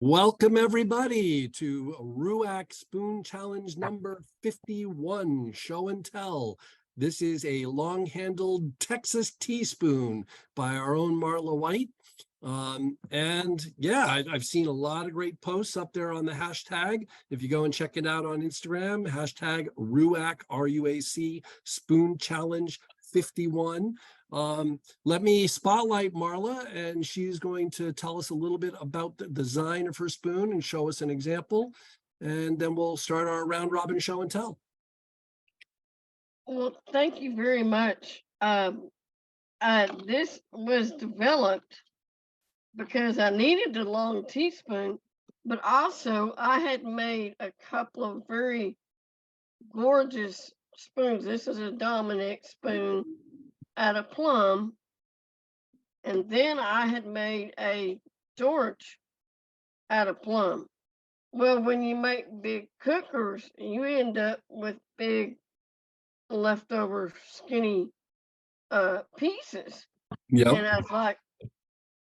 Welcome everybody to RUAC Spoon Challenge number 51, Show and Tell. This is a long-handled Texas teaspoon by our own Marla White. I've seen a lot of great posts up there on the hashtag. If you go and check it out on Instagram, hashtag RUAC, R-U-A-C, Spoon Challenge 51. Let me spotlight Marla, and she's going to tell us a little bit about the design of her spoon and show us an example. And then we'll start our round robin show and tell. Well, thank you very much. This was developed because I needed a long teaspoon, but also I had made a couple of very gorgeous spoons. This is a Dominic spoon out of plum. And then I had made a George out of plum. Well, when you make big cookers, you end up with big leftover skinny pieces. Yep. And I was like,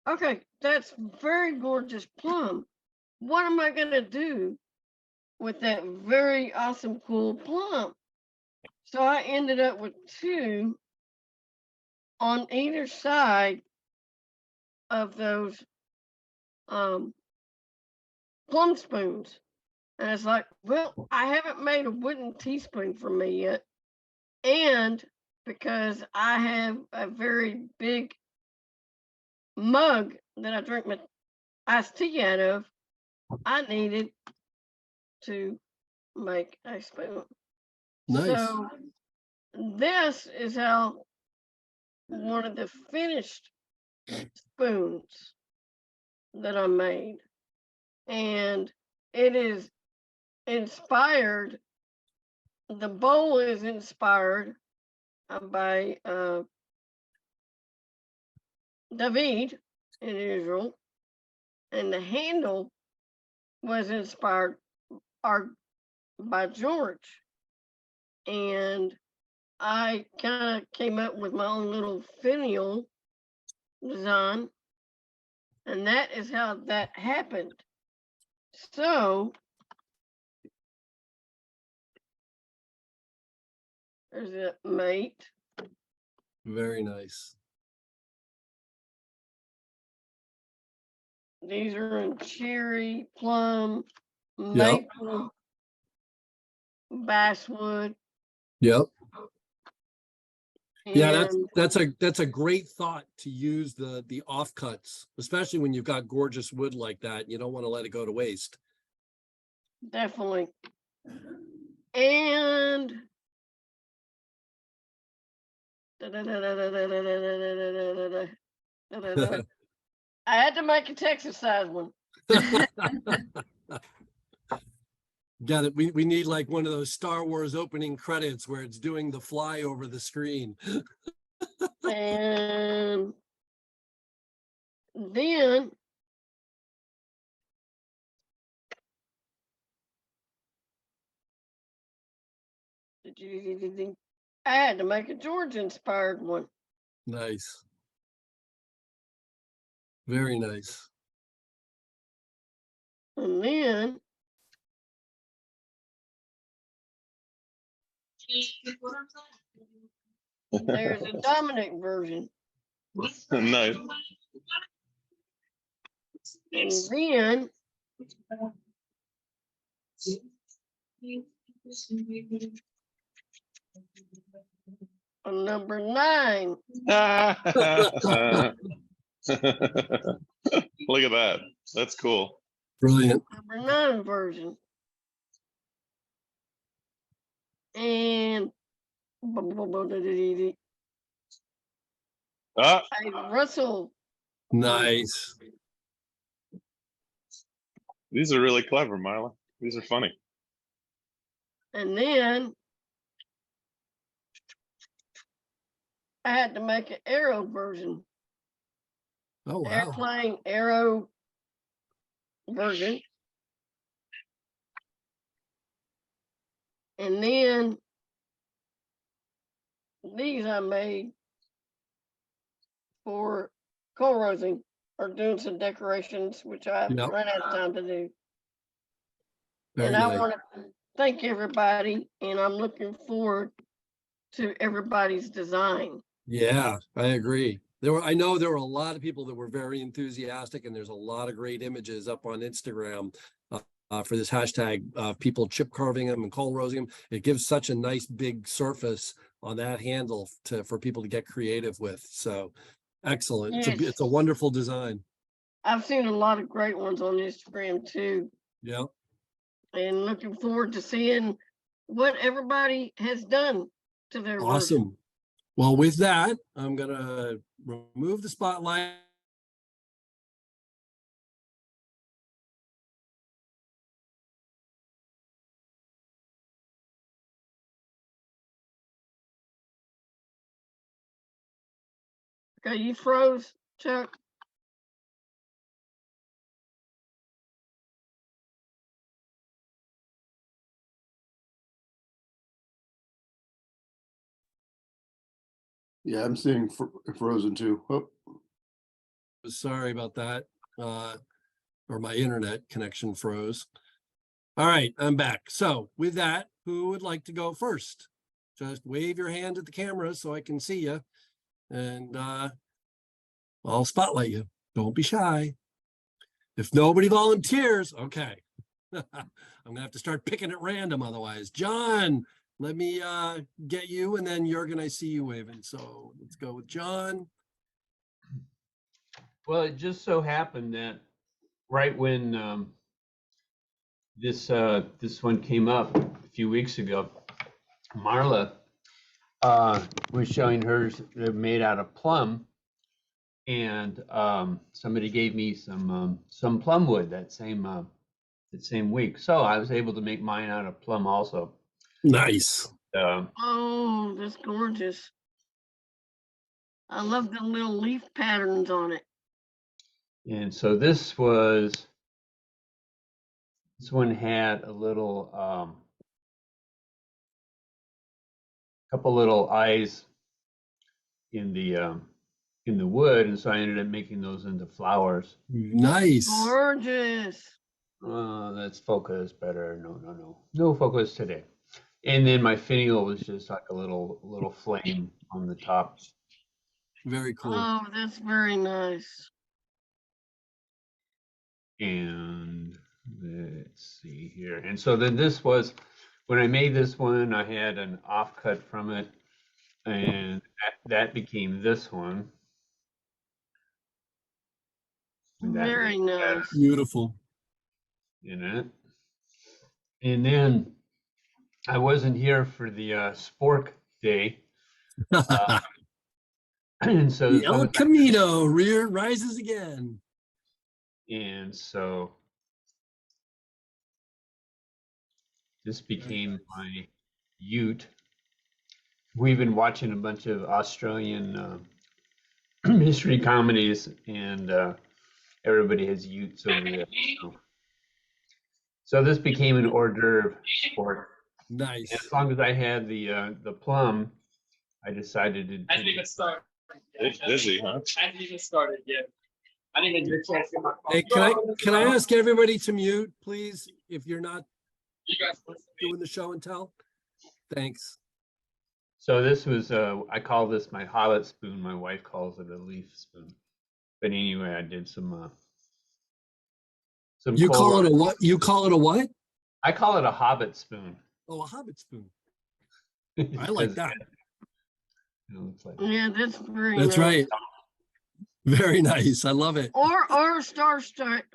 okay, that's very gorgeous plum. What am I gonna do with that very awesome cool plum? So I ended up with two on either side of those plum spoons. And it's like, well, I haven't made a wooden teaspoon for me yet. And because I have a very big mug that I drink my iced tea out of, I needed to make a spoon. Nice. So this is how one of the finished spoons that I made. And it is inspired, the bowl is inspired by David in Israel, and the handle was inspired by George. And I kind of came up with my own little finial design, and that is how that happened. So there's a mate. Very nice. These are in cherry, plum, maple, basswood. Yep. Yeah, that's a great thought to use the offcuts, especially when you've got gorgeous wood like that. You don't want to let it go to waste. Definitely. And I had to make a Texas size one. Got it. We need like one of those Star Wars opening credits where it's doing the fly over the screen. And then I had to make a George inspired one. Nice. Very nice. And then there's a Dominic version. Nice. And then on number 9. Look at that. That's cool. Brilliant. Number 9 version. And Russell. Nice. These are really clever, Marla. These are funny. And then I had to make an arrow version. Oh, wow. Airplane arrow version. And then these I made for coal roasting. are doing some decorations, which I've Yep. run out of time to do. Very And I nice. want to thank everybody, and I'm looking forward to everybody's design. Yeah, I agree. I know there were a lot of people that were very enthusiastic, and there's a lot of great images up on Instagram for this hashtag, people chip carving them and coal roasting them. It gives such a nice big surface on that handle for people to get creative with. So excellent. Yes. It's a wonderful design. I've seen a lot of great ones on Instagram too, Yeah. and looking forward to seeing what everybody has done to their work. Awesome. Well, with that, I'm gonna remove the spotlight. Okay, you froze, Chuck. Yeah, I'm seeing Frozen too. Oh, Sorry about that. Or my internet connection froze. All right, I'm back. So with that, who would like to go first? Just wave your hand at the camera so I can see you, and I'll spotlight you. Don't be shy. If nobody volunteers, okay. I'm gonna have to start picking at random otherwise. John, let me get you, and then Jurgen, I see you waving. So let's go with John. Well, it just so happened that right when this one came up a few weeks ago, Marla was showing hers made out of plum, and somebody gave me some plum wood that same week. So I was able to make mine out of plum also. Nice. Oh, that's gorgeous. I love the little leaf patterns on it. And so this one had a little couple little eyes in the wood, and so I ended up making those into flowers. Nice. Gorgeous. Let's focus better. No focus today. And then my finial was just like a little flame on the top. Very cool. Oh, that's very nice. And let's see here. And so then this was, when I made this one, I had an offcut from it, and that became this one. And that Very made that nice. Beautiful. in it. And then I wasn't here for the spork day. And so The El Camino rear rises again. And so this became my ute. We've been watching a bunch of Australian mystery comedies, and everybody has utes over there. So this became an hors d'oeuvre sport. Nice. And as long as I had the plum, I decided to. I didn't even start. It's busy, huh? I hadn't even started yet. I didn't even get a chance to get my phone. Hey, can I ask everybody to mute, please, if you're not You guys listen to me. doing the show and tell? Thanks. So this was I call this my hobbit spoon. My wife calls it a leaf spoon. But anyway, I did some. You cold call it a roast. what? You call it a what? I call it a hobbit spoon. Oh, a hobbit spoon. I like that. It looks like Yeah, that's very That's nice. right. Very nice. I love it. Or Star Trek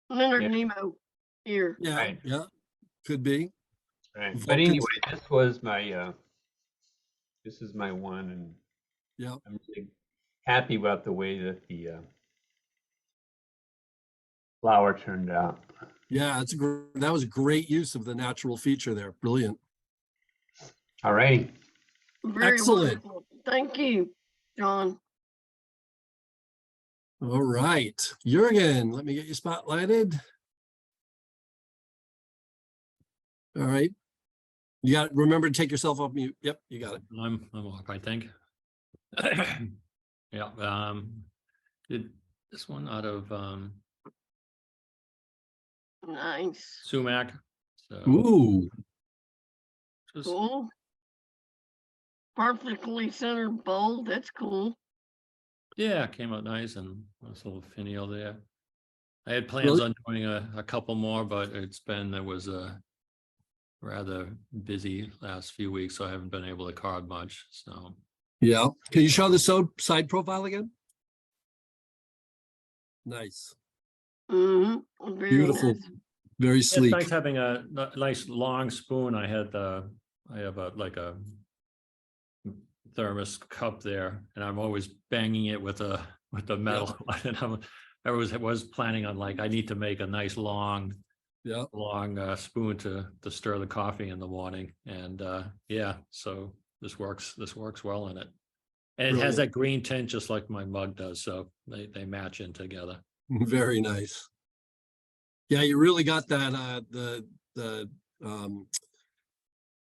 Leonard Yeah. Nemo here. Yeah, Right. yeah. Could be. right. But Vulcans. anyway, this was my this is my one, and Yeah. I'm really happy about the way that the flower turned out. Yeah, that was a great use of the natural feature there. Brilliant. All right. Very Excellent. wonderful. Thank you, John. All right. Jurgen, let me get you spotlighted. All right. You got, remember to take yourself off mute. Yep, you got it. I'm off, I think. Yeah, did this one out of Nice. sumac. So Ooh, just Cool. Perfectly centered bowl. That's cool. yeah, it came out nice and nice little finial there. I had plans Really? on doing a couple more, but it was a rather busy last few weeks, so I haven't been able to carve much. So yeah. Can you show the side profile again? Nice, Very beautiful, nice. very it's sleek. nice having a nice long spoon. I have like a thermos cup there, and I'm always banging it with a metal one. And I was planning on like I need to make a nice long Yeah, spoon to stir the coffee in the morning. And yeah, so this works well in it. And it has Brilliant. that green tint just like my mug does, so they match in together. very nice. Yeah, you really got that the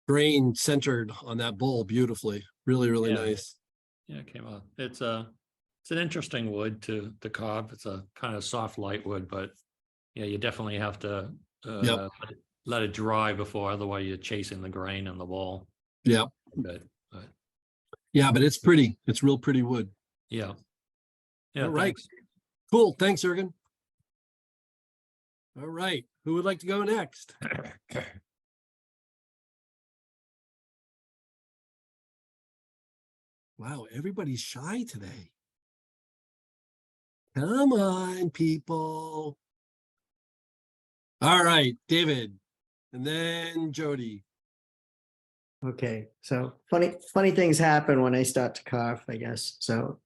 grain centered on that bowl beautifully. Really, really Yeah. nice. Yeah, it came out. It's an interesting wood to carve. It's a kind of soft light wood, but yeah, you definitely have to Yep. let it dry before, otherwise you're chasing the grain in the bowl. Yeah, But yeah, but it's pretty. It's real pretty wood. yeah. Yeah, All right. thanks. Cool. Thanks, Jürgen. All right. Who would like to go next? Wow, everybody's shy today. Come on, people. All right, David, and then Jody. Okay, so funny things happen when I start to carve, I guess. So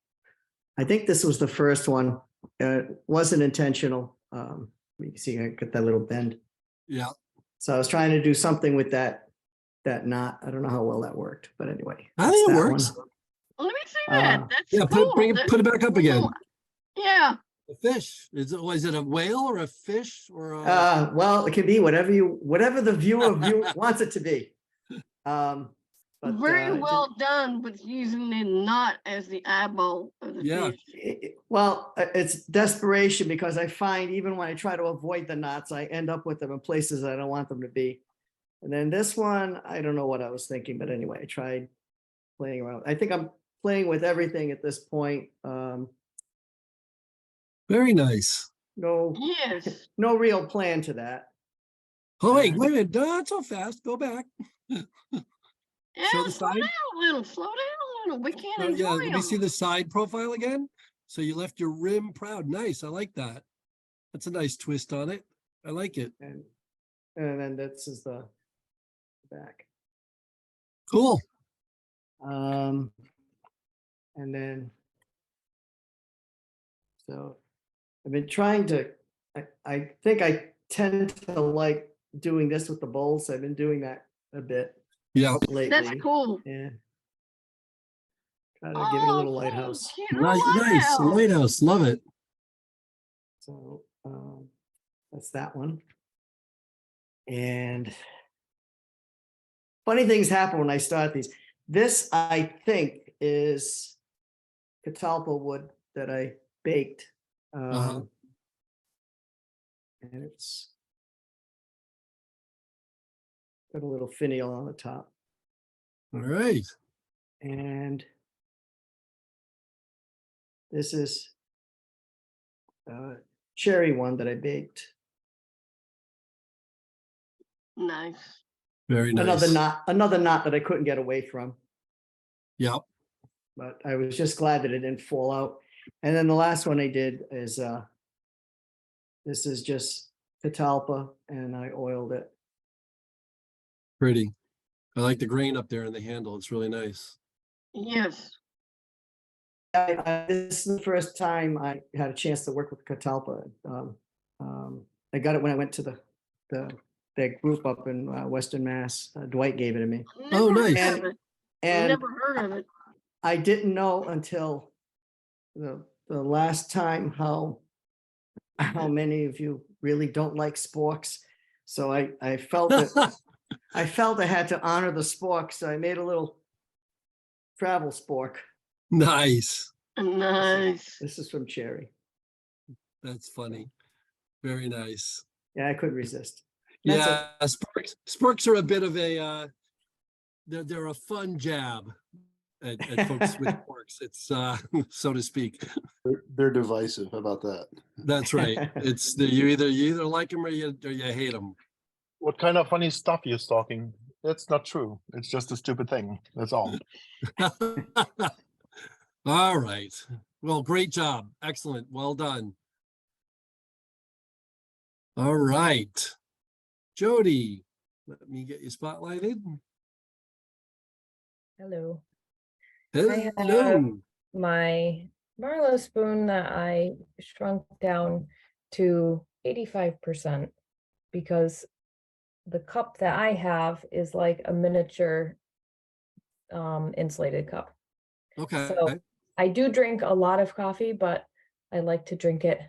I think this was the first one. It wasn't intentional. You can see I got that little bend. Yeah. So I was trying to do something with that knot. I don't know how well that worked, but anyway. I think that's it that works. one. Let me see that. Uh, That's Yeah, cool. put it back up again. Cool. Yeah. A fish. Was it a whale or a fish or a Well, it can be whatever the viewer wants it to be. But Very well done with using the knot as the eyeball of the Yeah. fish. Well, it's desperation because I find even when I try to avoid the knots, I end up with them in places I don't want them to be. And then this one, I don't know what I was thinking, but anyway, I tried playing around. I think I'm playing with everything at this point. very nice. No Yes. real plan to that. Oh, wait a minute. Not so fast. Go back. Yeah, Show the slow side. down a little. Slow down a little. We can't Oh, enjoy yeah, let me them. see the side profile again. So you left your rim proud. Nice. I like that. That's a nice twist on it. I like it. And then this is the back. Cool. And then, so I've been trying to, I think I tend to like doing this with the bowls. I've been doing that a bit Yeah. lately. That's cool. Yeah. Try to give it a little cool. lighthouse. Cute little Nice. lighthouse. Lighthouse. Love it. So that's that one. And funny things happen when I start these. This, I think, is catalpa wood that I baked. Uh-huh. And it's got a little finial on the top. All right. And this is a cherry one that I baked. Nice. Very nice. Another knot that I couldn't get away from. Yep. But I was just glad that it didn't fall out. And then the last one I did is this is just catalpa, and I oiled it. Pretty. I like the grain up there in the handle. It's really nice. Yes. This is the first time I had a chance to work with catalpa. I got it when I went to that group up in Western Mass. Dwight gave it to me. Oh, Never nice. heard of it. And Never heard of it. I didn't know until the last time how many of you really don't like sporks. So I felt that I felt I had to honor the spork, so I made a little travel spork. Nice. Nice. This is from Cherry. That's funny. Very nice. Yeah, I couldn't resist. That's Yeah, sporks are a bit of a they're a fun jab at folks with sporks. It's so to speak. They're divisive. How about that? That's right. It's you either like them or you hate them. What kind of funny stuff you're talking? That's not true. It's just a stupid thing. That's all. All right. Well, great job. Excellent. Well done. All right. Jody, let me get you spotlighted. Hello. Hello. have my Marla spoon that I shrunk down to 85% because the cup that I have is like a miniature insulated cup. Okay. So I do drink a lot of coffee, but I like to drink it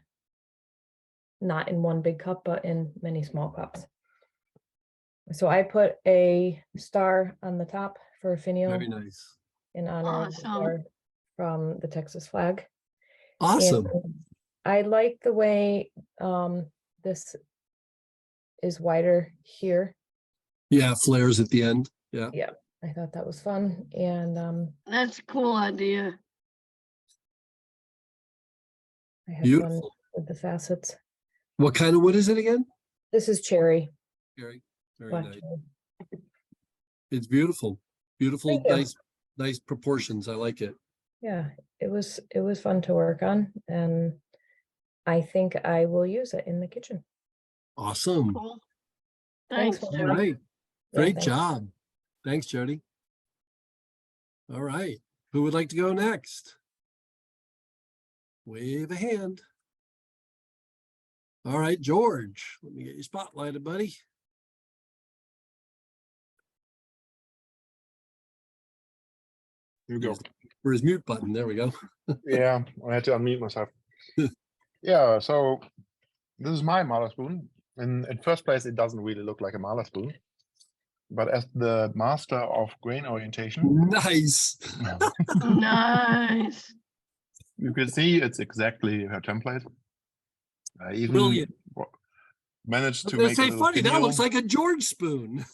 not in one big cup, but in many small cups. So I put a star on the top for a finial Very nice. in honor of the Awesome. star from the Texas flag. Awesome. And I like the way this is wider here. Yeah, flares at the end. Yeah. Yeah, I thought that was fun. And That's a cool idea. I have fun Beautiful. with the facets. What kind of wood is it again? This is cherry. Very black nice. cherry. It's beautiful. Beautiful, Thank you. nice proportions. I like it. Yeah, it was fun to work on, and I think I will use it in the kitchen. Awesome. Cool. Thanks, Thanks, Marla. All Jody. right. Yeah, Great thanks. job. Thanks, Jody. All right. Who would like to go next? Wave a hand. All right, George. Let me get you spotlighted, buddy. You go. For his mute button. There we go. Yeah, I had to unmute myself. Yeah, so this is my Marla spoon. And in first place, it doesn't really look like a Marla spoon. But as the master of grain orientation, Nice. Nice. you can see it's exactly her template. I even Brilliant. managed to They make a say little funny. That finial. looks like a George spoon.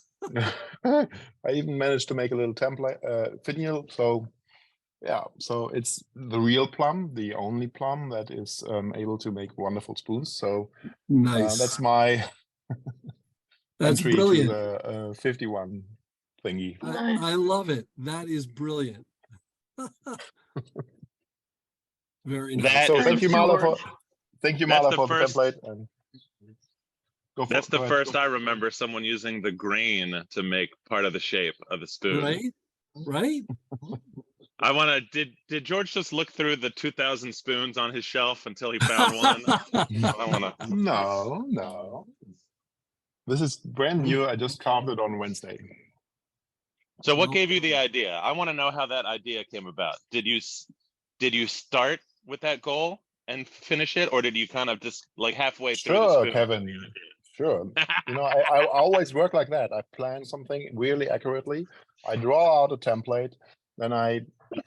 I even managed to make a little template finial. So yeah, so it's the real plum, the only plum that is able to make wonderful spoons. So Nice. that's my That's entry brilliant. to the 51 thingy. Nice. I love it. That is brilliant. Very nice. That- So is thank the you, Marla, George. thank you, That's Marla, the for first- the template. And That's the go ahead. first I remember someone using the grain to make part of the shape of the spoon. Right? Right? I want to. Did George just look through the 2,000 spoons on his shelf until he found one? I want to. No. This is brand new. I just carved it on Wednesday. So, what Well- gave you the idea? I want to know how that idea came about. Did you start with that goal and finish it, or did you kind of just like halfway through the Sure, spoon? Kevin. Sure. You know, I always work like that. I plan something really accurately. I draw out a template, then I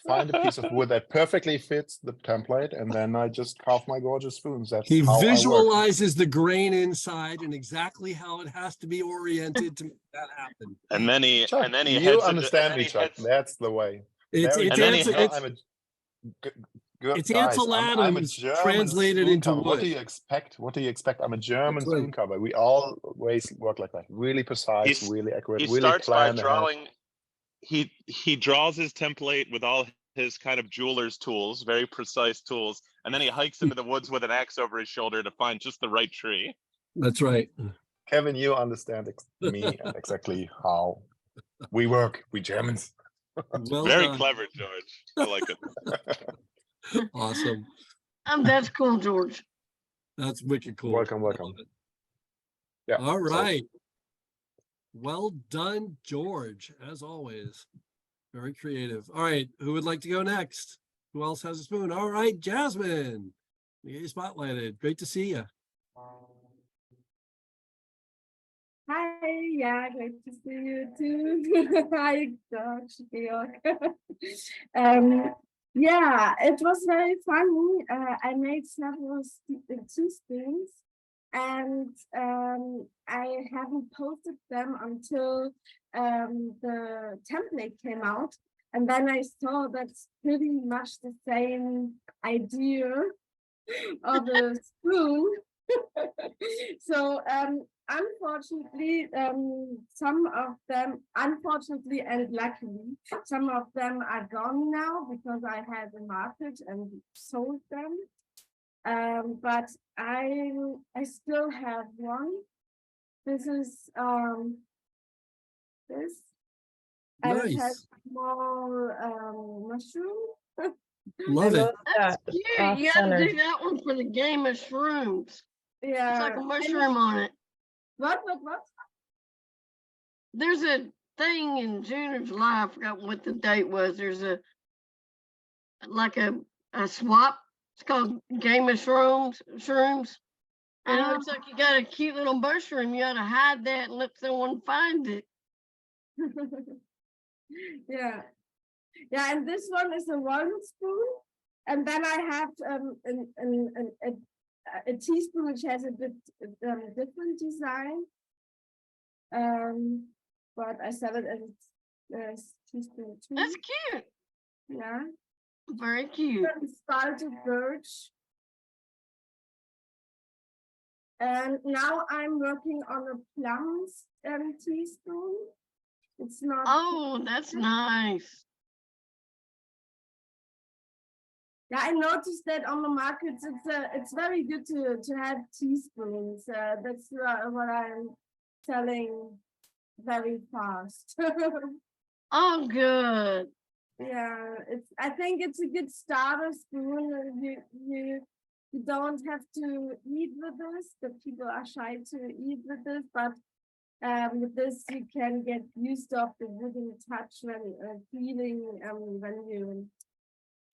find a piece of wood that perfectly fits the template, and then I just carve my gorgeous spoons. That's He how I work. visualizes the grain inside and exactly how it has to be oriented to make that happen. And then he Chuck, and then he you heads understand into, me, and Chuck. then he heads, That's the way. It's Very it's and then he Ansel, heads- I'm a good it's guys. Ansel I'm a Adams German translated spoon into cover. What do wood. you expect? What do you expect? I'm a German That's right. spoon cover. We always work like that. Really precise, He's- really accurate, he really starts by plan ahead. drawing. He draws his template with all his kind of jeweler's tools, very precise tools, and then he hikes into the woods with an axe over his shoulder to find just the right tree. That's right. Kevin, you understand me and exactly how we work. We Germans. Well Very done. clever, George. I like it. Awesome. That's cool, George. That's wicked cool. Welcome. I love it. Yeah. All so- right. Well done, George, as always. Very creative. All right. Who would like to go next? Who else has a spoon? All right, Jasmine. You get you spotlighted. Great to see you. Hi, yeah, great to see you too. Hi, George, Georg. Yeah, it was very funny. I made several teaspoons, and I haven't posted them until the template came out, and then I saw that's pretty much the same idea of a spoon. So unfortunately, some of them, unfortunately and luckily, some of them are gone now because I had a market and sold them. But I still have one. This is this, and it has Nice. small mushroom. Love it. That's cute. off You got to center. do that one for the game of shrooms. Yeah. It's like a and mushroom on it. What? There's a thing in June or July. I forgot what the date was. There's a swap. It's called Game of Shrooms. And it looks like you got a cute little mushroom. You ought to hide that and let someone find it. Yeah. Yeah, and this one is a one spoon. And then I have a teaspoon which has a bit different design. But I sell it as teaspoon too. That's cute. Yeah. Very cute. Spalted birch. And now I'm working on a plum teaspoon. It's not. Oh, that's nice. Yeah, I noticed that on the markets, it's very good to have teaspoons. That's what I'm selling very fast. Oh, good. Yeah, I think it's a good starter spoon. You don't have to eat with this. The people are shy to eat with this, but with this you can get used of the wooden touch when feeling when you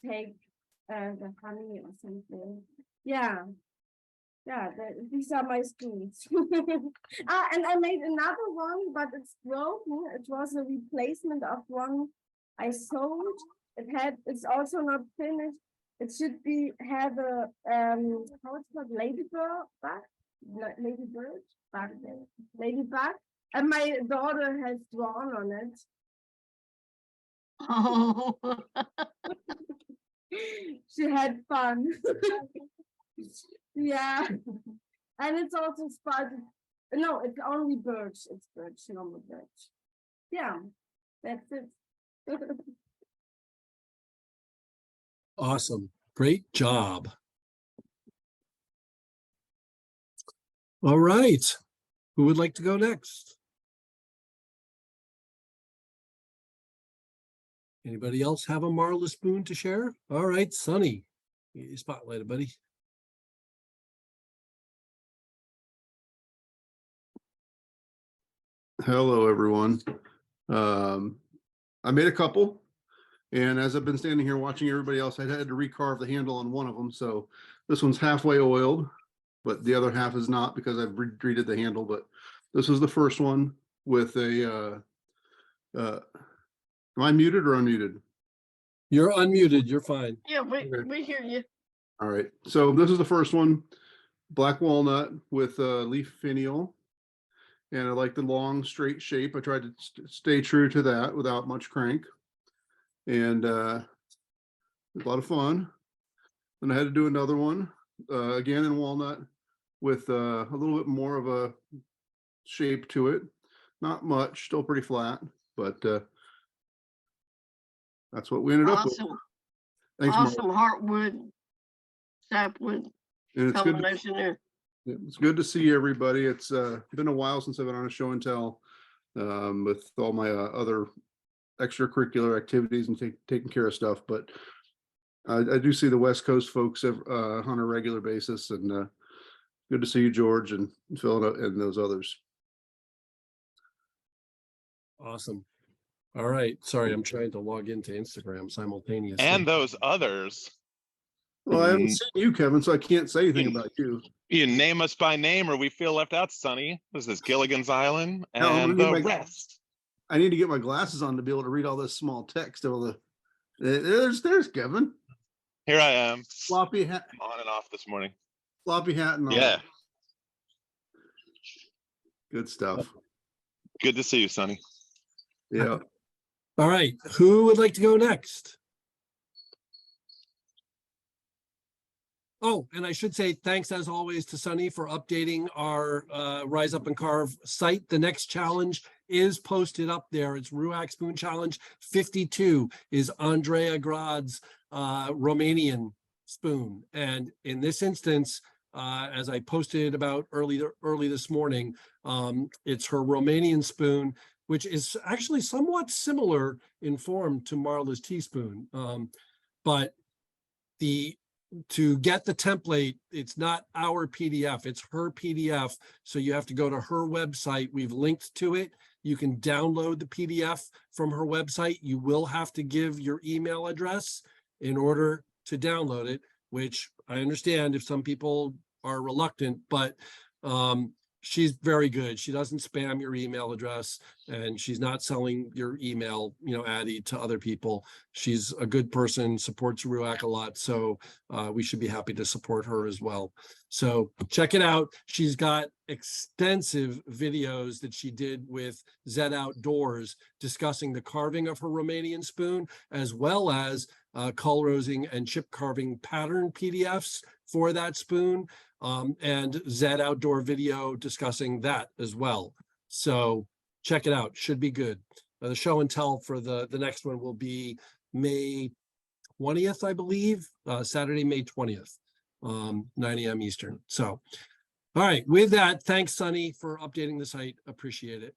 take the honey or something. Yeah. Yeah, these are my spoons. And I made another one, but it's broken. It was a replacement of one I sold. It's also not finished. It should have a how it's called, ladybug, ladybug, and my daughter has drawn on it. Oh. She had fun. Yeah. And it's also spotted. No, it's only birch. It's birch, normal birch. Yeah, that's it. Awesome. Great job. All right. Who would like to go next? Anybody else have a Marla spoon to share? All right, Sonny. You spotlighted, buddy. Hello, everyone. I made a couple, and as I've been standing here watching everybody else, I had to recarve the handle on one of them. So this one's halfway oiled, but the other half is not because I've redid the handle. But this is the first one with a. Am I muted or unmuted? You're unmuted. You're fine. Yeah, we hear you. All right. So this is the first one, black walnut with leaf finial. And I like the long straight shape. I tried to stay true to that without much crank. And it was a lot of fun. Then I had to do another one, again in walnut with a little bit more of a shape to it. Not much, still pretty flat, but that's what we ended up with. Thanks, Awesome Marla. heartwood, sapwood And it's good. combination there. It's good to see everybody. It's been a while since I've been on a show and tell with all my other extracurricular activities and taking care of stuff. But I do see the West Coast folks on a regular basis, and good to see you, George, and Phil, and those others. Awesome. All right. Sorry, I'm trying to log into Instagram simultaneously. And those others. Well, I haven't seen you, Kevin, so I can't say anything about you. You name us by name or we feel left out, Sonny. This is Gilligan's Island Hell, I'm and gonna the need rest. I need to get my glasses on to be able to read all this small text. There's Kevin. Here I am. Floppy hat, On and off this morning. floppy hat, and all. Yeah. Good stuff. Good to see you, Sonny. Yeah. All right, who would like to go next? Oh, and I should say thanks as always to Sunny for updating our Rise Up and Carve site. The next challenge is posted up there. It's RUAC Spoon Challenge 52 is Andrea Grad's Romanian spoon. And in this instance, as I posted about early this morning, it's her Romanian spoon, which is actually somewhat similar in form to Marla's teaspoon. But to get the template, it's not our PDF, it's her PDF. So you have to go to her website. We've linked to it. You can download the PDF from her website. You will have to give your email address in order to download it, which I understand if some people are reluctant, but she's very good. She doesn't spam your email address, and she's not selling your email, Addie, to other people. She's a good person, supports RUAC a lot. So we should be happy to support her as well. So check it out. She's got extensive videos that she did with Zed Outdoors discussing the carving of her Romanian spoon, as well as colorosing and chip carving pattern PDFs for that spoon. And Zed Outdoor video discussing that as well. So check it out, should be good. The show and tell for the next one will be May 20th, I believe, Saturday, May 20th, 9 a.m. Eastern. So, all right, with that, thanks, Sunny, for updating the site, appreciate it.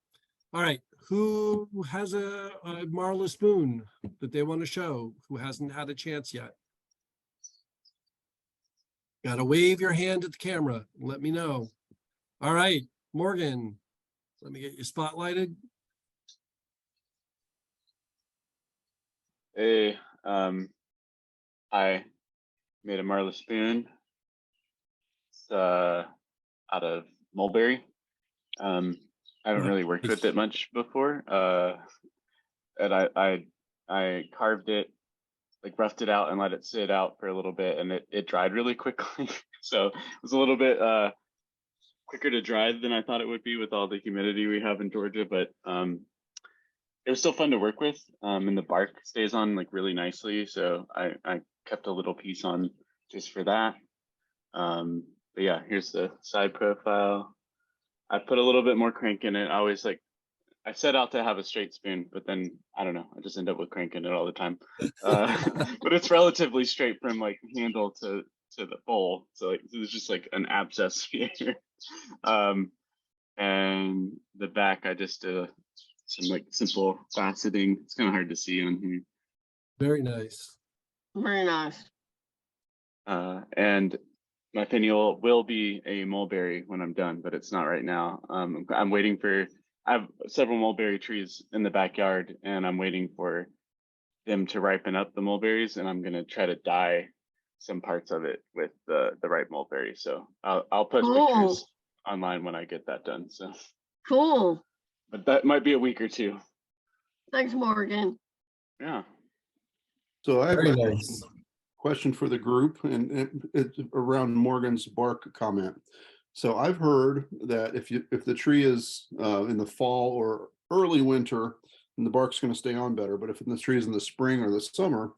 All right, who has a Marla spoon that they want to show, who hasn't had a chance yet? Got to wave your hand at the camera. Let me know. All right, Morgan, let me get you spotlighted. Hey, I made a Marla spoon. It's out of mulberry. I haven't really worked with it much before. And I carved it, like roughed it out and let it sit out for a little bit, and it dried really quickly. So it was a little bit quicker to dry than I thought it would be with all the humidity we have in Georgia, but it was still fun to work with. And the bark stays on like really nicely. So I kept a little piece on just for that. But yeah, here's the side profile. I put a little bit more crank in it. I set out to have a straight spoon, but then I don't know, I just end up with crank in it all the time. But it's relatively straight from like handle to the bowl. So like there's just like an abscess here. And the back, I just did some like simple faceting. It's kind of hard to see on here. Very nice. Very nice. And my finial will be a mulberry when I'm done, but it's not right now. I'm waiting for, I have several mulberry trees in the backyard, and I'm waiting for them to ripen up the mulberries, and I'm going to try to dye some parts of it with the ripe mulberry. So I'll post pictures online when I get that done. So cool. But that might be a week or two. Thanks, Morgan. Yeah. So I have Very a nice. question for the group, and it's around Morgan's bark comment. So I've heard that if the tree is in the fall or early winter, then the bark's going to stay on better. But if the tree is in the spring or the summer,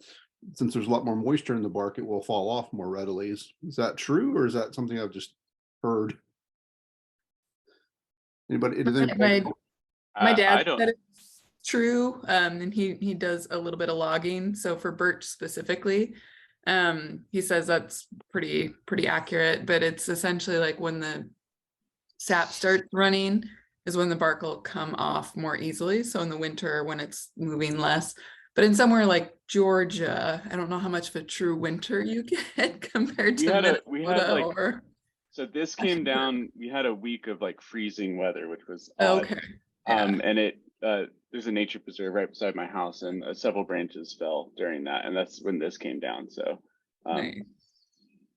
since there's a lot more moisture in the bark, it will fall off more readily. Is that true, or is that something I've just heard? Anybody? My dad said it's true, and he does a little bit of logging. So for birch specifically, he says that's pretty accurate. But it's essentially like when the sap starts running is when the bark will come off more easily. So in the winter when it's moving less. But in somewhere like Georgia, I don't know how much of a true winter you get compared to Minnesota. So this came down, we had a week of like freezing weather, which was odd. Okay. Yeah. And there's a nature preserve right beside my house, and several branches fell during that, and that's when this came down. So nice.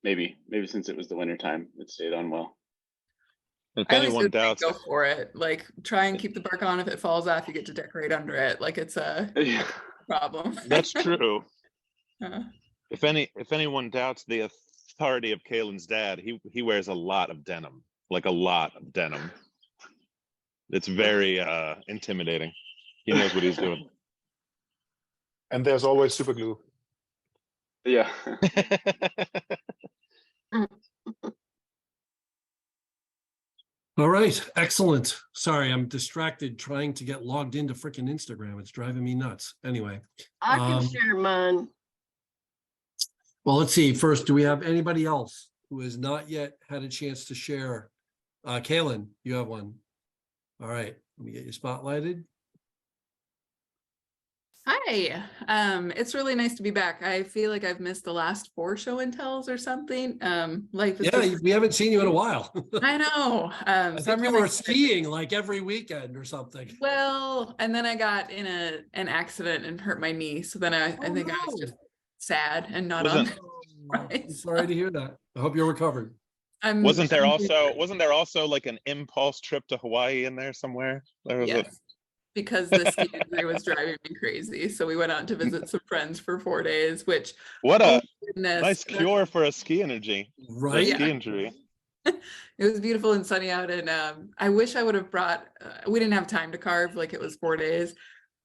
maybe since it was the winter time, it stayed on well. If I always anyone say doubts, go for it. Like try and keep the bark on. If it falls off, you get to decorate under it. Like it's a Yeah. problem. that's true. Uh, If anyone doubts the authority of Kalen's dad, he wears a lot of denim, like a lot of denim. It's very intimidating. He knows what he's doing. And there's always super glue. Yeah. All right, excellent. Sorry, I'm distracted trying to get logged into freaking Instagram. It's driving me nuts. Anyway. I can share mine. Well, let's see. First, do we have anybody else who has not yet had a chance to share? Kalen, you have one. All right, let me get you spotlighted. Hi, it's really nice to be back. I feel like I've missed the last 4 show and tells or something. Life is Yeah, just- we haven't seen you in a while. I know. I So think I'm you really were skiing like every weekend or something. well, and then I got in an accident and hurt my knee. So then I Oh, think I was no. just sad and not Wasn't- on. I'm sorry to hear that. I hope you're recovered. Wasn't there I'm doing also like an impulse trip to Hawaii in there somewhere? There was yes, because the ski injury was driving me crazy. So we went out to visit some friends for 4 days, which what oh a goodness, nice cure for a ski injury. Right? A ski injury. it was beautiful and sunny out, and I wish I would have brought we didn't have time to carve, like it was 4 days,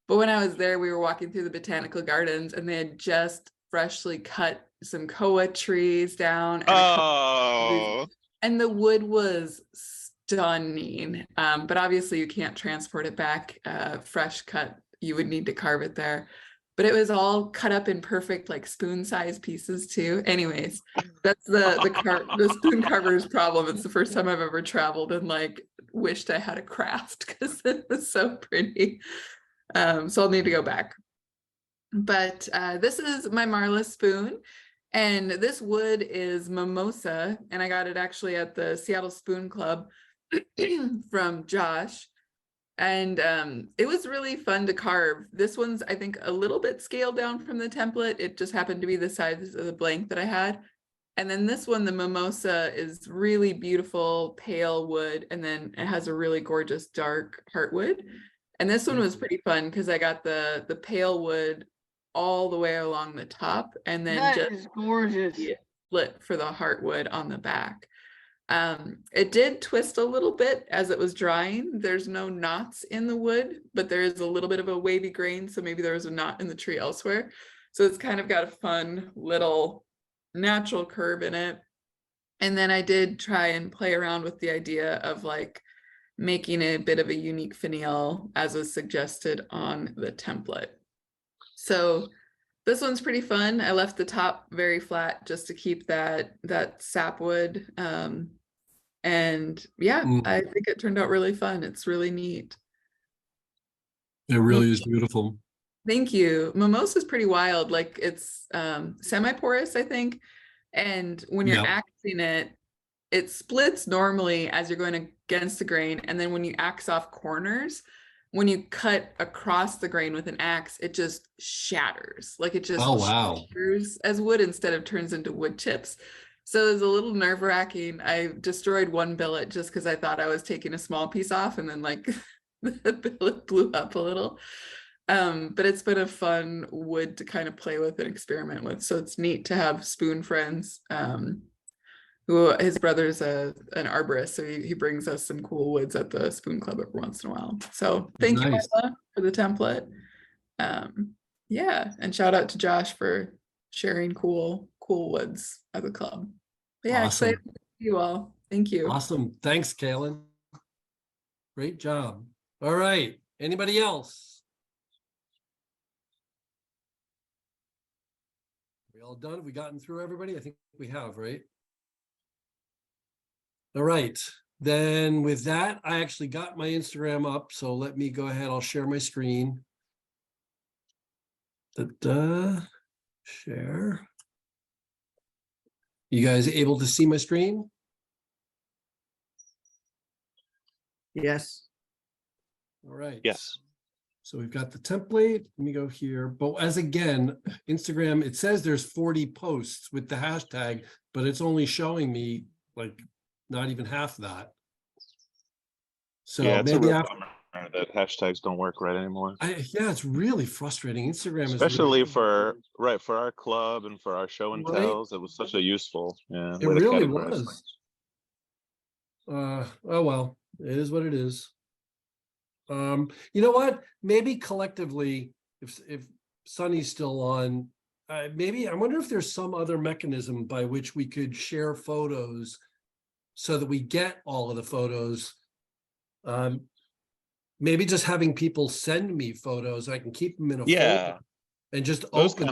but when I was there we were walking through the botanical gardens and they had just freshly cut some koa trees down and Oh, and the wood was stunning, but obviously you can't transport it back fresh cut. You would need to carve it there, but it was all cut up in perfect like spoon size pieces too. Anyways, that's the spoon carver's problem. It's the first time I've ever traveled and like wished I had a craft because it was so pretty. So I'll need to go back. But this is my Marla spoon, and this wood is mimosa, and I got it actually at the Seattle Spoon Club from Josh. And it was really fun to carve. This one's, I think, a little bit scaled down from the template. It just happened to be the size of the blank that I had. And then this one, the mimosa, is really beautiful, pale wood, and then it has a really gorgeous dark heartwood. And this one was pretty fun because I got the pale wood all the way along the top, and then That just is gorgeous. split for the heartwood on the back. It did twist a little bit as it was drying. There's no knots in the wood, but there is a little bit of a wavy grain, so maybe there was a knot in the tree elsewhere. So it's kind of got a fun little natural curve in it. And then I did try and play around with the idea of like making a bit of a unique finial as was suggested on the template. So this one's pretty fun. I left the top very flat just to keep that sapwood. And yeah, I think it turned out really fun. It's really neat. It really is beautiful. Thank you. Mimosa is pretty wild. Like it's semi-porous, I think. And when you're axing it, it splits normally as you're going against the grain. And then when you axe off corners, when you cut across the grain with an axe, it just shatters. Like it just shatters as wood instead of turns into wood chips. So it was a little nerve-wracking. I destroyed one billet just because I thought I was taking a small piece off, and then like the billet blew up a little. But it's been a fun wood to kind of play with and experiment with. So it's neat to have spoon friends. Who his brother's an arborist, so he brings us some cool woods at the Spoon Club every once in a while. So thank you, Marla, for the template. Yeah, and shout out to Josh for sharing cool woods at the club. But yeah, excited to see you all. Thank you. Awesome. Thanks, Kaylin. Great job. All right. Anybody else? We all done? Have we gotten through everybody? I think we have, right? All right. Then with that, I actually got my Instagram up. So let me go ahead. I'll share my screen. Share. You guys able to see my screen? Yes. All right. Yes. So we've got the template. Let me go here. But as again, Instagram, it says there's 40 posts with the hashtag but it's only showing me like not even half that. So Yeah, it's a maybe real after, bummer that hashtags don't work right anymore. yeah, it's really frustrating. Instagram is Especially really, for our club and for our show and right? tells. It was such a useful It way to really categorize was. things. Oh well, it is what it is. You know what? Maybe collectively, if Sunny's still on, maybe I wonder if there's some other mechanism by which we could share photos so that we get all of the photos. Maybe just having people send me photos, I can keep them in a folder Yeah, and just those open.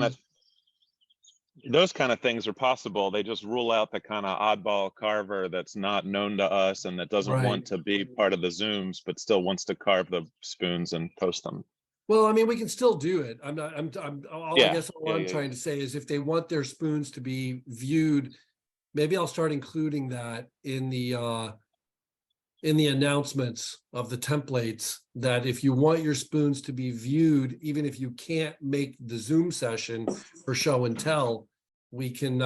kind of things are possible. They just rule out the kind of oddball carver that's not known to us and that doesn't Right. want to be part of the Zooms, but still wants to carve the spoons and post them. Well, I mean, we can still do it. I Yeah, guess all yeah, I'm yeah, trying to say is if they want their spoons to be viewed, maybe I'll start including that in the announcements of the templates, that if you want your spoons to be viewed, even if you can't make the Zoom session for show and tell, we can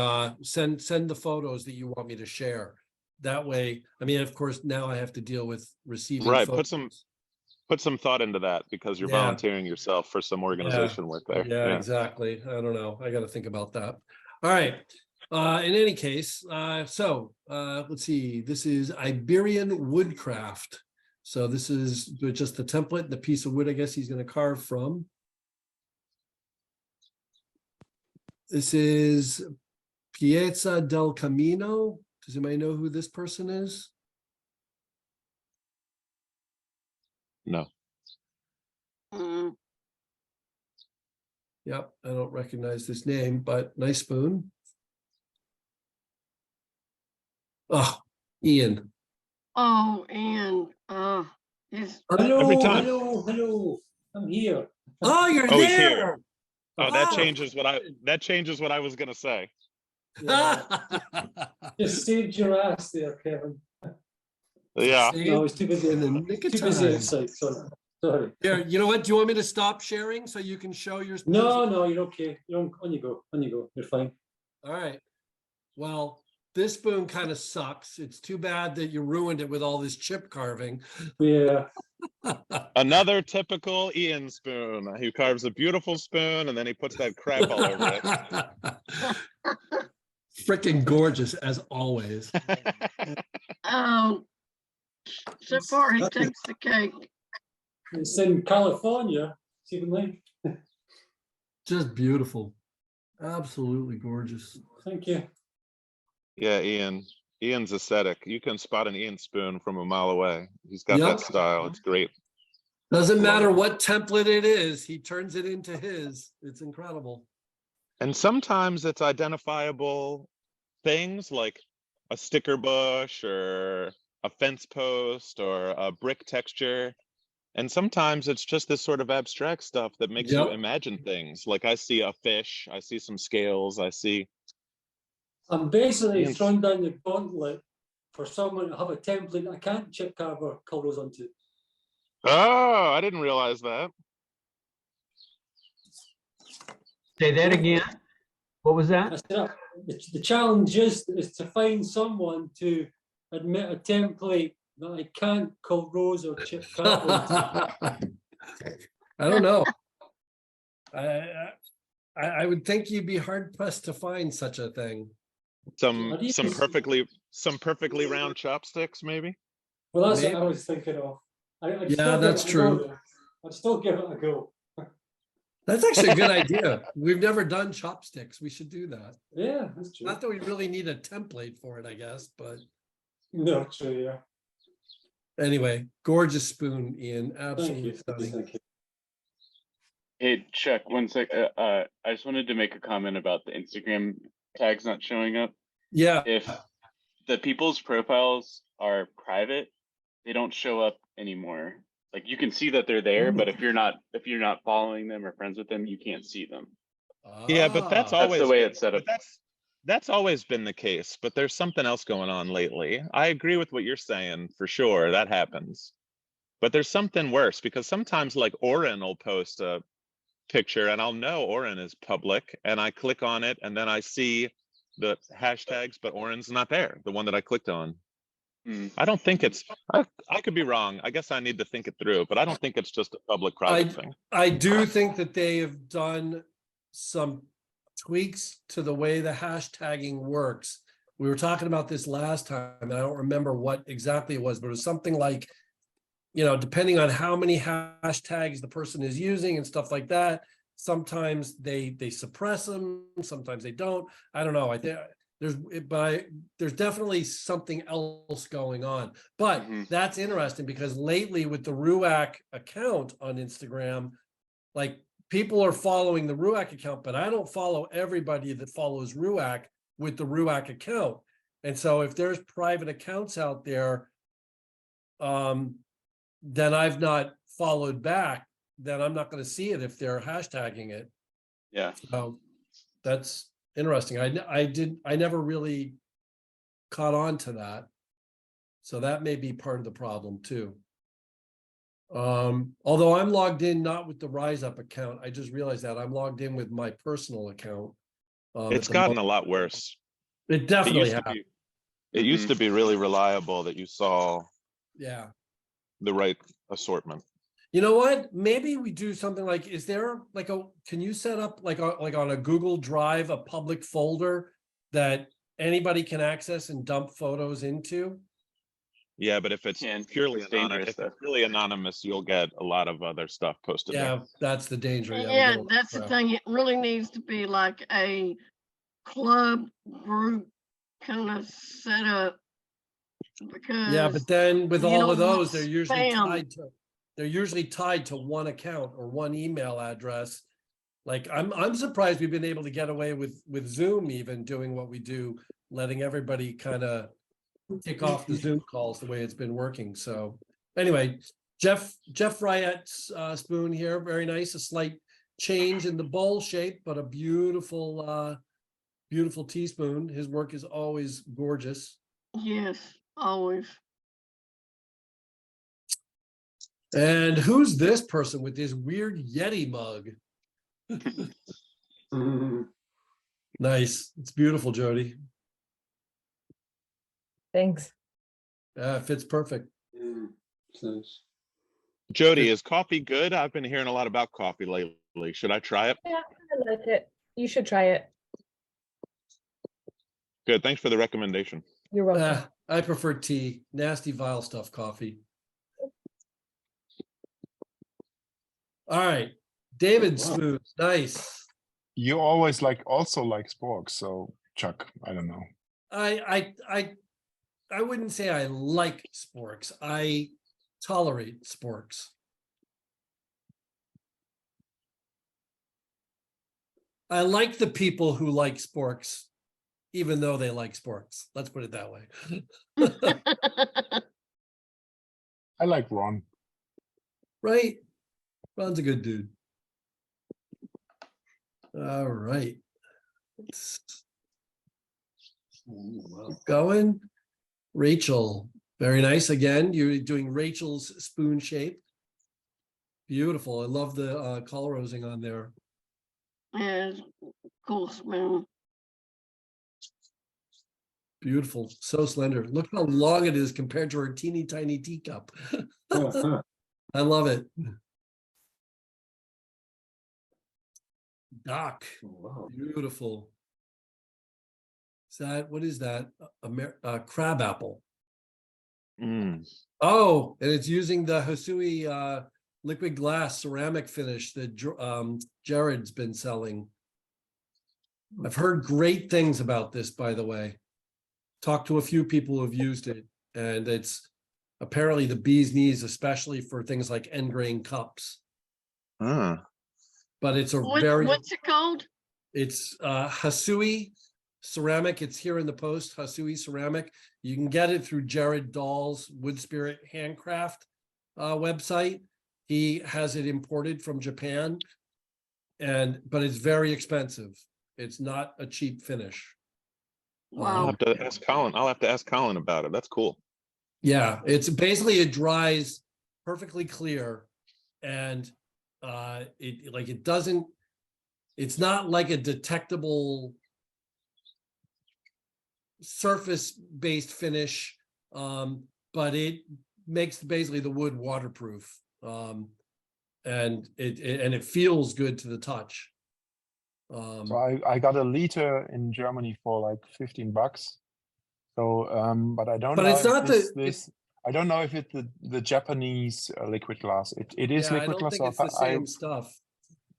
send the photos that you want me to share. That way, I mean, of course, now I have to deal with receiving Right. photos. Put some thought into that because you're Yeah. volunteering yourself for some organization work there. Yeah, exactly. I don't know. I got to think about that. All right. In any case, let's see. This is Iberian Woodcraft. So this is just the template, the piece of wood, I guess he's going to carve from. This is Piazza del Camino. Does anybody know who this person is? No. Yep, I don't recognize this name, but nice spoon. Oh, Ian. Oh, and his Every time. Hello. I'm here. Oh, you're Oh, he's there. here. Oh, that changes what I was gonna say. Just saved your ass there, Kevin. Yeah. No, I was too busy. In the nick of Too busy time. outside. Sorry. Here, you know what? Do you want me to stop sharing so you can show your spoons? No, you're okay. You're on you go. You're fine. All right. Well, this spoon kind of sucks. It's too bad that you ruined it with all this chip carving. Yeah. Another typical Ian spoon. He carves a beautiful spoon and then he puts that crap all over it. Freaking gorgeous as always. So far he takes the cake. It's in California. It's even like. Just beautiful. Absolutely gorgeous. Thank you. Yeah, Ian's aesthetic. You can spot an Ian spoon from a mile away. He's got Yep. that style. It's great. Doesn't matter what template it is, he turns it into his. It's incredible. And sometimes it's identifiable things like a sticker bush or a fence post or a brick texture. And sometimes it's just this sort of abstract stuff that makes you imagine things. Like I see a fish, I see some scales, I see. I'm basically throwing down the gauntlet for someone to have a template I can't chip carve or colors onto. Oh, I didn't realize that. Say that again. What was that? The challenge is to find someone to admit a template that I can't call rose or chip carve onto. I don't know. I would think you'd be hard pressed to find such a thing. Some perfectly round chopsticks, maybe. Well, that's what I was thinking of. Yeah, that's true. I'd still give it a go. That's actually a good idea. We've never done chopsticks. We should do that. Yeah, that's true. Not that we really need a template for it, I guess, but no, true, yeah. Anyway, gorgeous spoon, Ian. Absolutely stunning. Thank you. Hey, Chuck, one sec. I just wanted to make a comment about the Instagram tags not showing up. Yeah. If the people's profiles are private, they don't show up anymore. Like you can see that they're there, but if you're not following them or friends with them, you can't see them. Yeah, but that's always the way it's set up. That's always been the case, but there's something else going on lately. I agree with what you're saying for sure. That happens. But there's something worse because sometimes like Oren will post a picture and I'll know Oren is public and I click on it and then I see the hashtags, but Oren's not there, the one that I clicked on. Hmm. I don't think it's, I could be wrong. I guess I need to think it through, but I don't think it's just a public private thing. I do think that they have done some tweaks to the way the hashtagging works. We were talking about this last time, and I don't remember what exactly it was, but it was something like, depending on how many hashtags the person is using and stuff like that, sometimes they suppress them, sometimes they don't. I don't know. I think there's definitely something else going on. But that's interesting because lately with the RUAC account on Instagram, like people are following the RUAC account, but I don't follow everybody that follows RUAC with the RUAC account. And so if there's private accounts out there, then I've not followed back, then I'm not going to see it if they're hashtagging it. Yeah. So that's interesting. I never really caught on to that. So that may be part of the problem too. Although I'm logged in not with the Rise Up account, I just realized that I'm logged in with my personal account. It's gotten a lot worse. It definitely has. It used to be really reliable that you saw Yeah. the right assortment. You know what? Maybe we do something like, is there like can you set up like on a Google Drive, a public folder that anybody can access and dump photos into? Yeah, but if it's purely it's anonymous, if it's really anonymous, you'll get a lot of other stuff posted. Yeah, that's the danger. Yeah, that's the thing. It really needs to be like a club group kind of setup. Because yeah, but then with you all don't of those, want they're usually tied to one account or one email address. Like I'm surprised we've been able to get away with Zoom even doing what we do, letting everybody kind of kick off the Zoom calls the way it's been working. So anyway, Jeff Ryett's spoon here, very nice. A slight change in the bowl shape, but a beautiful teaspoon. His work is always gorgeous. Yes, always. And who's this person with this weird Yeti mug? Nice. It's beautiful, Jody. Thanks. It fits perfect. Jody, is coffee good? I've been hearing a lot about coffee lately. Should I try it? Yeah, I like it. You should try it. Good. Thanks for the recommendation. You're welcome. I prefer tea, nasty vile stuff coffee. All right. David Spoon, nice. You always also like sporks, so Chuck, I don't know. I wouldn't say I like sporks. I tolerate sporks. I like the people who like sporks, even though they like sporks. Let's put it that way. I like Ron. Right? Ron's a good dude. All right. Let's keep going. Rachel, very nice. Again, you're doing Rachel's spoon shape. Beautiful. I love the colorizing on there. Yeah, cool spoon. Beautiful. So slender. Look how long it is compared to her teeny tiny teacup. I love it. Doc. Beautiful. What is that? Crab apple. Oh, and it's using the Hisui liquid glass ceramic finish that Jared's been selling. I've heard great things about this, by the way. Talked to a few people who have used it, and it's apparently the bee's knees, especially for things like end grain cups. But it's what's it called? It's Hisui ceramic. It's here in the post, Hisui ceramic. You can get it through Jared Dahl's Wood Spirit Handcraft website. He has it imported from Japan, but it's very expensive. It's not a cheap finish. I'll have to ask Colin about it. That's cool. Yeah, it's basically, it dries perfectly clear, and it's not like a detectable surface-based finish, but it makes basically the wood waterproof. And it feels good to the touch. So I got a liter in Germany for like $15. So, but I don't But know it's if not this I don't know if it's the Japanese liquid glass. It is yeah, I liquid don't glass. think So it's the same stuff.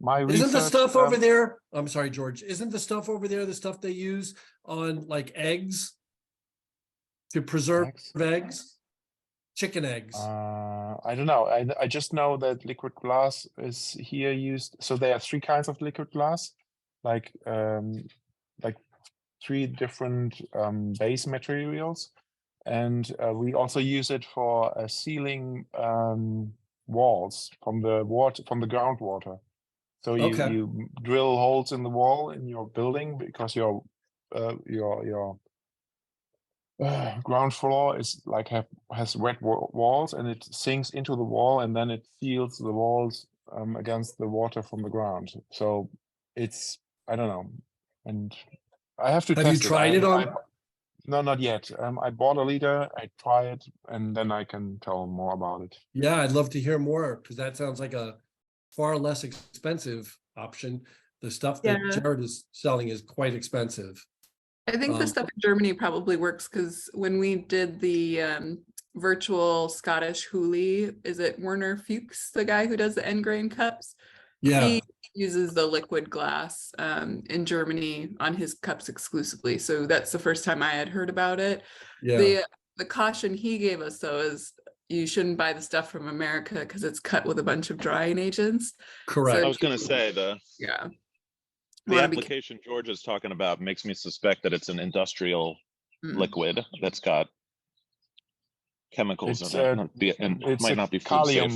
my Isn't the research, stuff over there? I'm sorry, George. Isn't the stuff over there the stuff they use on like eggs to preserve eggs? Chicken eggs. I don't know. I just know that liquid glass is here used. So there are three kinds of liquid glass, like 3 different base materials, and we also use it for sealing walls from the groundwater. So Okay. you drill holes in the wall in your building because your ground floor is like has wet walls, and it sinks into the wall, and then it seals the walls against the water from the ground. So it's, I don't know, and I have to Have you test it. tried it on? No, not yet. I bought a liter, I try it, and then I can tell more about it. Yeah, I'd love to hear more because that sounds like a far less expensive option. The stuff that Yeah. Jared is selling is quite expensive. I think the stuff in Germany probably works because when we did the virtual Scottish Hoolie, is it Werner Fuchs, the guy who does the end grain cups? Yeah. He uses the liquid glass in Germany on his cups exclusively. So that's the first time I had heard about it. Yeah. The caution he gave us though is you shouldn't buy the stuff from America because it's cut with a bunch of drying agents. Correct. I was going to say the application George is talking about makes me suspect that it's an industrial liquid that's got chemicals in it, and it might not be food safe.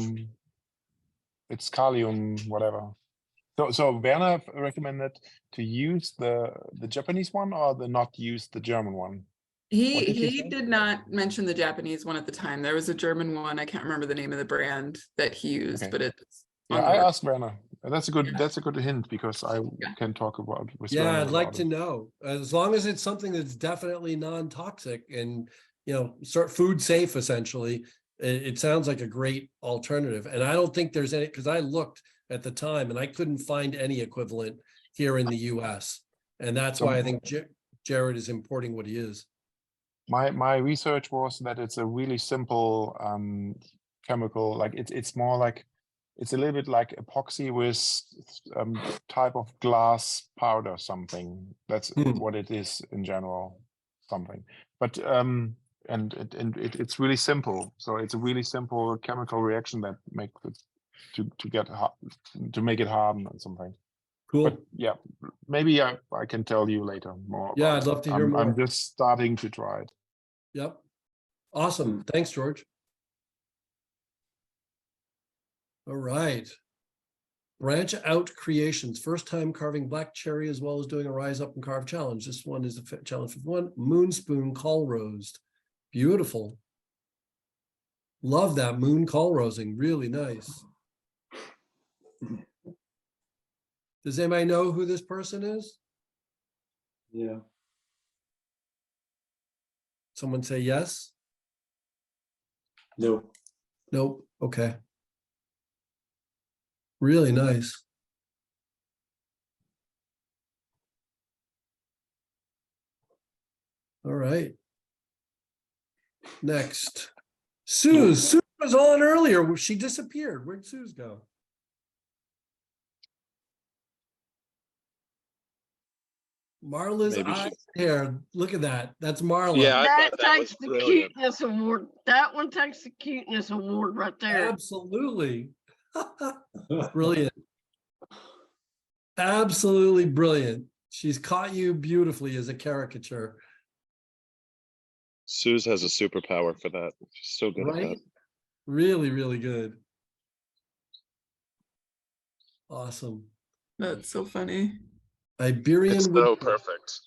It's kalium, whatever. So Werner recommended to use the Japanese one or not use the German one? He did not mention the Japanese one at the time. There was a German one. I can't remember the name of the brand that he used, but it's I asked Werner. That's a good hint because I can talk about with Werner. Yeah, I'd like to know, as long as it's something that's definitely non-toxic and, sort food safe, essentially, it sounds like a great alternative. And I don't think there's any, because I looked at the time and I couldn't find any equivalent here in the US. And that's why I think Jared is importing what he is. My research was that it's a really simple chemical, like it's more like, it's a little bit like epoxy with type of glass powder, something. That's what it is in general, something. But it's really simple. So it's a really simple chemical reaction that makes it to make it harden or something. Cool. But yeah, maybe I can tell you later more. Yeah, I'd love to hear more. I'm just starting to try it. Yep. Awesome. Thanks, George. All right. Branch Out Creations, first time carving black cherry as well as doing a rise up and carve challenge. This one is the challenge for one. Moon Spoon Call Roast. Beautiful. Love that moon call roasting. Really nice. Does anybody know who this person is? Yeah. Someone say yes? No. Nope. Okay. Really nice. All right. Next. Suze. Suze was on earlier. She disappeared. Where'd Suze go? Marla's eye hair. Look at that. That's Marla. Yeah, that takes the cuteness award. That one takes the cuteness award right there. Absolutely. Brilliant. Absolutely brilliant. She's caught you beautifully as a caricature. Suze has a superpower for that. She's so good at that. Really, really good. Awesome. That's so funny. Iberian. It's so perfect.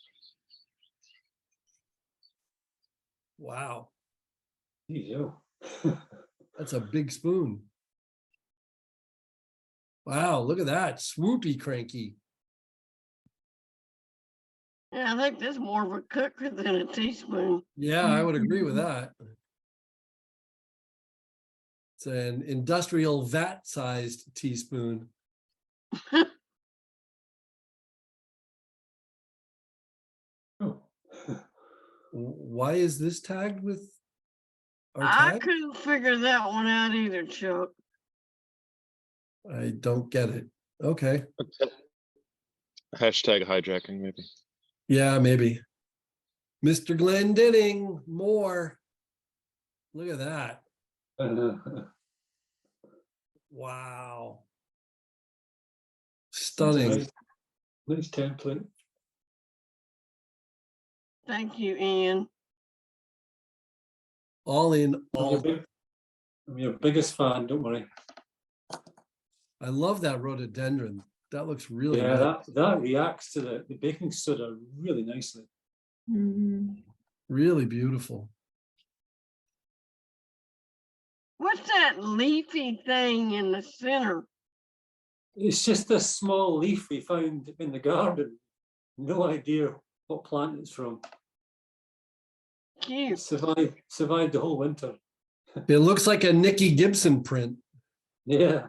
Wow. Yo. That's a big spoon. Wow, look at that. Swoopy cranky. Yeah, I think that's more of a cooker than a teaspoon. Yeah, I would agree with that. It's an industrial vat-sized teaspoon. Oh. Why is this tagged with our I tag? couldn't figure that one out either, Chuck. I don't get it. Okay. Hashtag hijacking, maybe. Yeah, maybe. Mr. Glendinning, more. Look at that. Wow. Stunning. Nice template. Thank you, Ian. All in, I'm all. your biggest fan, don't worry. I love that rhododendron. That looks really Yeah, nice. that reacts to the baking soda really nicely. Really beautiful. What's that leafy thing in the center? It's just a small leaf we found in the garden. No idea what plant it's from. Cute. Survived the whole winter. It looks like a Nikki Gibson print. Yeah.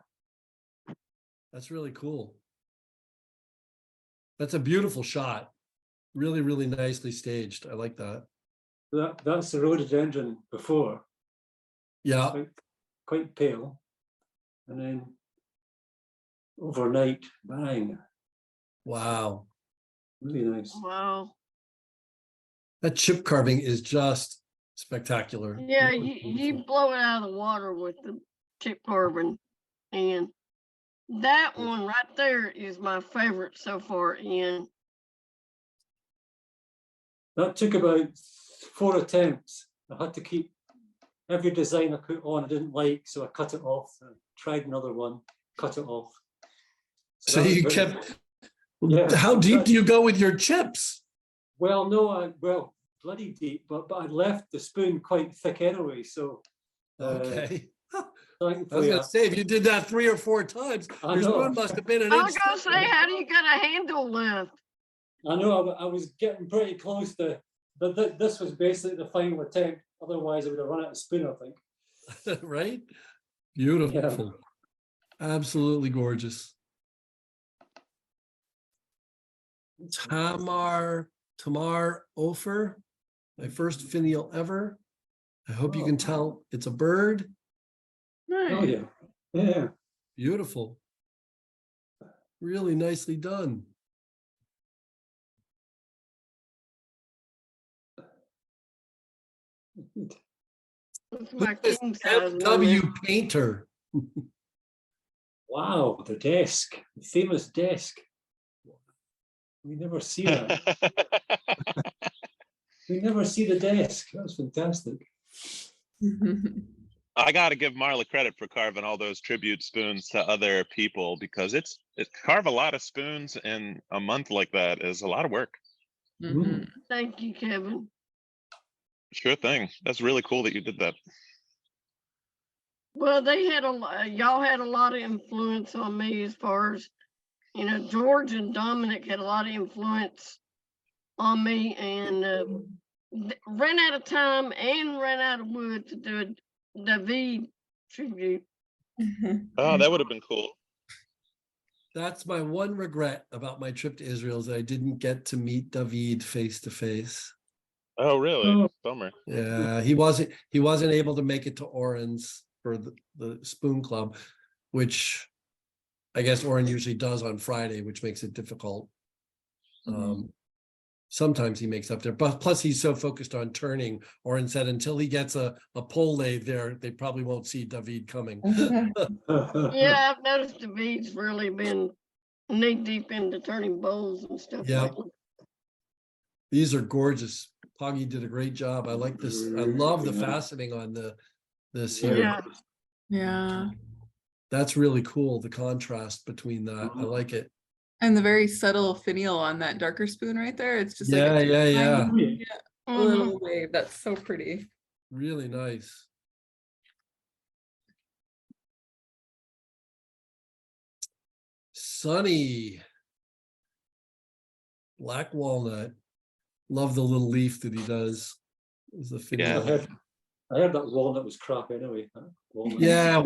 That's really cool. That's a beautiful shot. Really, really nicely staged. I like that. That's the rhododendron before. Yeah. Quite pale. And then overnight, bang. Wow. Really nice. Wow. That chip carving is just spectacular. Yeah, Really you beautiful. blow it out of the water with the chip carbon. And that one right there is my favorite so far, Ian. That took about 4 attempts. I had to keep every design I put on I didn't like, so I cut it off. I tried another one, cut it off. So that was you very- kept, Yeah. how deep do you go with your chips? Well, no, bloody deep, but I left the spoon quite thick anyway, so. Okay. I was Thankfully, gonna say, if you did that 3 or 4 times, I your know. spoon must have been an I inch. was gonna say, how do you got a handle left? I know I was getting pretty close to, but this was basically the final attempt. Otherwise, I would have run out of spoon, I think. Right? Beautiful. Absolutely gorgeous. Tamar Ofer, my first finial ever. I hope you can tell it's a bird. Oh yeah, yeah. Beautiful. Really nicely done. It's my Who is king size one W there. Painter? Wow, the desk, the famous desk. We never see that. We never see the desk. That's fantastic. I got to give Marla credit for carving all those tribute spoons to other people, because it carve a lot of spoons in a month like that is a lot of work. Thank you, Kevin. Sure thing. That's really cool that you did that. Well, they had y'all had a lot of influence on me as far as, George and Dominic had a lot of influence on me, and ran out of time and ran out of wood to do a David tribute. Oh, that would have been cool. That's my one regret about my trip to Israel, is that I didn't get to meet David face to face. Oh, really? Bummer. Yeah, he wasn't able to make it to Oren's for the Spoon Club, which I guess Oren usually does on Friday, which makes it difficult. Sometimes he makes up there, but plus he's so focused on turning. Oren said until he gets a pole lathe there, they probably won't see David coming. Yeah, I've noticed David's really been knee deep into turning bowls and stuff. Yeah. lately. These are gorgeous. Poggy did a great job. I like this. I love the faceting on this here. Yeah. Yeah. That's really cool. The contrast between that. I like it. And the very subtle finial on that darker spoon right there. It's just Yeah, like a yeah. tiny, little wave. That's so pretty. Really nice. Sunny. Black walnut. Love the little leaf that he does. It's a Yeah. I heard that walnut was crap anyway. Walnut. Yeah,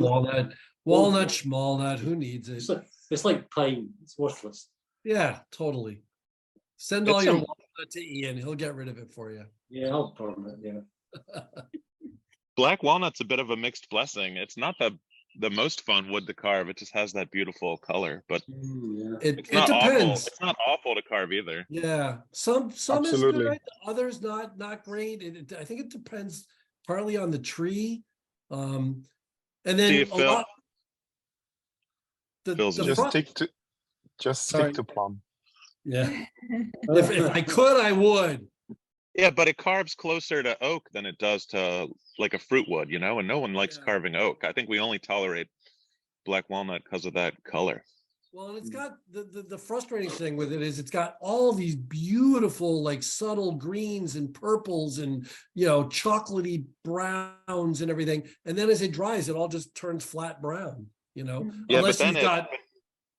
walnut, schmalnut. Who needs it? It's like pine. It's worthless. Yeah, totally. Send It's all your some- walnut to Ian. He'll get rid of it for you. Yeah, I'll burn it. Yeah. Black walnut's a bit of a mixed blessing. It's not the most fun wood to carve. It just has that beautiful color, but Yeah. It it's not awful. depends. It's not awful to carve either. Yeah, some is Absolutely. good, others not great. I think it depends partly on the tree, and then See, a Phil- lot. Phil's The Just front- stick Sorry. to plum. Yeah, if I could, I would. Yeah, but it carves closer to oak than it does to like a fruit wood, you know, and no one likes Yeah. carving oak. I think we only tolerate black walnut because of that color. Well, and it's got the frustrating thing with it is it's got all these beautiful like subtle greens and purples and chocolatey browns and everything, and then as it dries, it all just turns flat brown. Yeah, Unless but then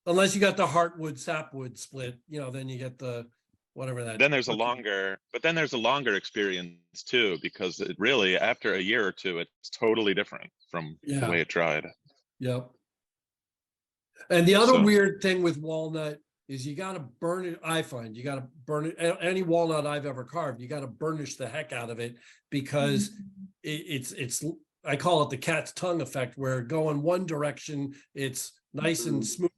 unless you got the heartwood sapwood split, then you get the whatever that. then there's a longer experience too, because it really, after a year or two, it's totally different from the way it dried. Yep. And the other So- weird thing with walnut is you got to burn it. I find you got to burn it. Any walnut I've ever carved, you got to burnish the heck out of it because it's I call it the cat's tongue effect, where going one direction, it's nice and smooth.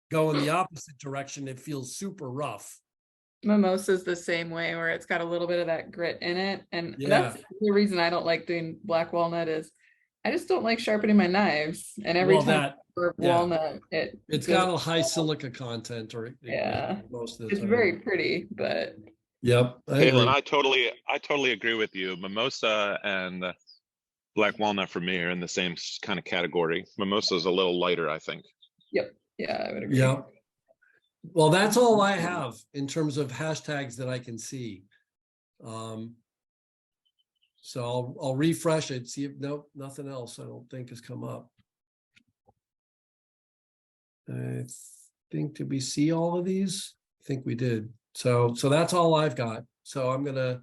Going the opposite direction, it feels super rough. Mimosa's the same way, where it's got a little bit of that grit in it. And Yeah. that's the reason I don't like doing black walnut is I just don't like sharpening my knives. And every Well, time I carve yeah. walnut, It's got a high silica content, or Yeah. most of the it's time. very pretty, but Yep. I Caitlin, agree. I totally agree with you. Mimosa and black walnut for me are in the same kind of category. Mimosa's a little lighter, I think. yeah, I would agree. Yeah. Well, that's all I have in terms of hashtags that I can see. So I'll refresh it, see if nothing else I don't think has come up. I think, did we see all of these? I think we did. So that's all I've got. So I'm gonna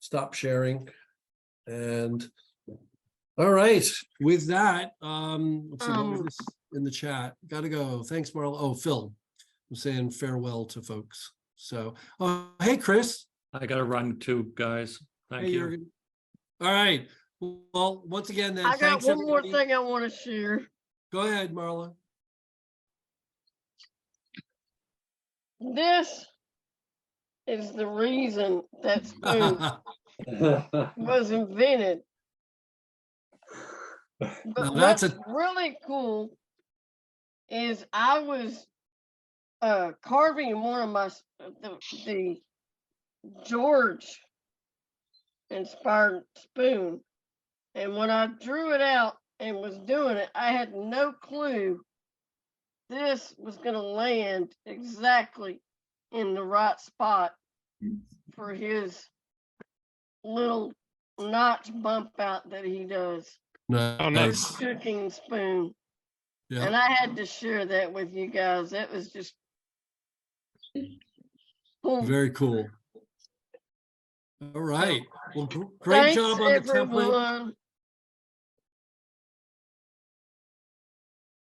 stop sharing. And all right, with that, let's see, what was this in the chat? Gotta go. Thanks, Marla. Oh, Phil. I'm saying farewell to folks. So, hey, Chris. I gotta run too, guys. Thank Hey, you. Jürgen. All right. Well, once again, then, I got thanks, one more everybody. thing I want to share. Go ahead, Marla. This is the reason that spoon was invented. Now But that's what's really cool is I was carving one of my the George inspired spoon, and when I drew it out and was doing it, I had no clue this was going to land exactly in the right spot for his little notch bump out that he does. Nice. Cooking spoon. Yeah. And I had to share that with you guys. That was just cool. Very cool. All right. Well, great Thanks, job on the template. everyone.